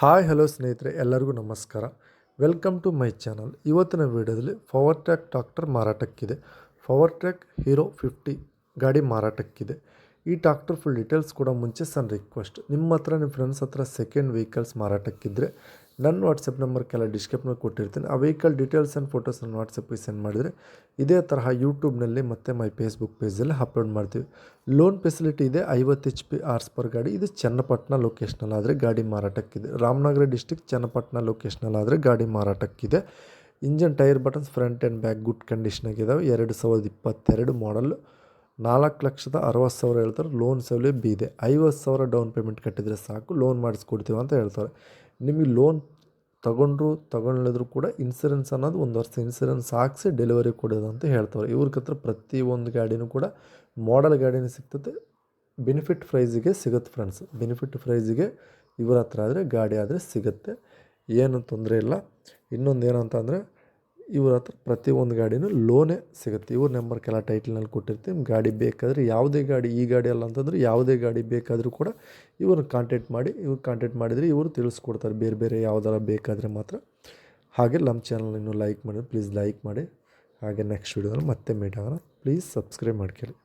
Hi hello ಸ್ನೇಹಿತರೆ, ಎಲ್ಲರಿಗೂ ನಮಸ್ಕಾರ. Welcome to my channel. ಇವತ್ತಿನ ವಿಡಿಯೋದಲ್ಲಿ ಪವರ್ ಟ್ರ್ಯಾಕ್ ಟ್ರಾಕ್ಟರ್ ಮಾರಾಟಕ್ಕಿದೆ. ಪವರ್ ಟ್ರ್ಯಾಕ್ ಹೀರೋ 50 ಗಾಡಿ ಮಾರಾಟಕ್ಕಿದೆ. ಈ ಟ್ರಾಕ್ಟರ್ ಫುಲ್ ಡೀಟೇಲ್ಸ್ ಕೂಡ ಮುಂಚೆ ಸಣ್ಣ ರಿಕ್ವೆಸ್ಟ್, ನಿಮ್ಮ ನಿಮ್ಮ ಫ್ರೆಂಡ್ಸ್ ಹತ್ರ ಸೆಕೆಂಡ್ ವೆಹಿಕಲ್ಸ್ ಮಾರಾಟಕ್ಕಿದ್ರೆ ನನ್ನ ವಾಟ್ಸಪ್ ನಂಬರ್ ಕೆಲ ಡಿಸ್ಕ್ರಿಪ್ಷನಲ್ಲಿ ಕೊಟ್ಟಿರ್ತೀನಿ. ಆ ವೆಹಿಕಲ್ ಡೀಟೇಲ್ಸ್ ಆ್ಯಂಡ್ ಫೋಟೋಸ್ ನನ್ನ ವಾಟ್ಸಪ್ಗೆ ಸೆಂಡ್ ಮಾಡಿದರೆ ಇದೇ ತರಹ ಯೂಟ್ಯೂಬ್ನಲ್ಲಿ ಮತ್ತು ಮೈ ಫೇಸ್ಬುಕ್ ಪೇಜಲ್ಲಿ ಅಪ್ಲೋಡ್ ಮಾಡ್ತೀವಿ. ಲೋನ್ ಫೆಸಿಲಿಟಿ ಇದೆ. 50 HP ಹಾರ್ಸ್ ಪರ್ ಗಾಡಿ. ಇದು ಚನ್ನಪಟ್ಟಣ ಲೊಕೇಶ್ನಲ್ಲಾದರೆ ಗಾಡಿ ಮಾರಾಟಕ್ಕಿದೆ. ರಾಮನಗರ ಡಿಸ್ಟಿಕ್ ಚನ್ನಪಟ್ಟಣ ಲೊಕೇಶ್ನಲ್ಲಾದರೆ ಗಾಡಿ ಮಾರಾಟಕ್ಕಿದೆ. Engine tyre buttons front and back good ಕಂಡೀಷನಾಗಿದ್ದಾವೆ. 2022 ಮಾಡಲ್. 4,60,000 ಹೇಳ್ತಾರೆ. ಲೋನ್ ಸೌಲಭ್ಯ ಇದೆ. 50,000 ಡೌನ್ ಪೇಮೆಂಟ್ ಕಟ್ಟಿದರೆ ಸಾಕು, ಲೋನ್ ಮಾಡಿಸ್ಕೊಡ್ತೀವಿ ಅಂತ ಹೇಳ್ತಾರೆ. ನಿಮಗೆ ಲೋನ್ ತಗೊಳ್ಳದ್ರು ಕೂಡ ಇನ್ಸೂರೆನ್ಸ್ ಅನ್ನೋದು 1 ವರ್ಷ ಇನ್ಸೂರೆನ್ಸ್ ಹಾಕ್ಸಿ ಡೆಲಿವರಿ ಕೊಡೋದು ಅಂತ ಹೇಳ್ತಾರೆ. ಇವ್ರ ಹತ್ರ ಪ್ರತಿಯೊಂದು ಗಾಡಿನೂ ಕೂಡ ಮಾಡೆಲ್ ಗಾಡಿನೂ ಸಿಗ್ತದೆ. ಬೆನಿಫಿಟ್ ಪ್ರೈಸಿಗೆ ಸಿಗುತ್ತೆ ಫ್ರೆಂಡ್ಸ್. ಬೆನಿಫಿಟ್ ಪ್ರೈಸಿಗೆ ಇವ್ರ ಹತ್ರ ಆದರೆ ಗಾಡಿ ಆದರೆ ಸಿಗುತ್ತೆ, ಏನು ತೊಂದರೆ ಇಲ್ಲ. ಇನ್ನೊಂದು ಏನಂತ ಅಂದರೆ ಇವ್ರ ಹತ್ರ ಪ್ರತಿಯೊಂದು ಗಾಡಿನೂ ಲೋನೇ ಸಿಗುತ್ತೆ. ಇವ್ರ ನಂಬರ್ ಕೆಲ ಟೈಟಲ್ನಲ್ಲಿ ಕೊಟ್ಟಿರ್ತೀವಿ. ಗಾಡಿ ಬೇಕಾದರೆ ಯಾವುದೇ ಗಾಡಿ, ಈ ಗಾಡಿ ಅಲ್ಲ ಅಂತಂದರೆ ಯಾವುದೇ ಗಾಡಿ ಬೇಕಾದರೂ ಕೂಡ ಇವ್ರನ್ನ ಕಾಂಟ್ಯಾಕ್ಟ್ ಮಾಡಿದರೆ ಇವರು ತಿಳಿಸ್ಕೊಡ್ತಾರೆ. ಬೇರೆ ಯಾವ್ದಾರ ಬೇಕಾದರೆ ಮಾತ್ರ. ಹಾಗೆ ನಮ್ಮ ಚಾನಲ್ ಇನ್ನೂ ಲೈಕ್ ಮಾಡಿದ್ರೆ ಪ್ಲೀಸ್ ಲೈಕ್ ಮಾಡಿ. ಹಾಗೆ ನೆಕ್ಸ್ಟ್ ವೀಡಿಯೋದಲ್ಲಿ ಮತ್ತೆ ಮೀಟ್ ಆಗೋಣ. ಪ್ಲೀಸ್ ಸಬ್ಸ್ಕ್ರೈಬ್ ಮಾಡ್ಕೊಳ್ಳಿ.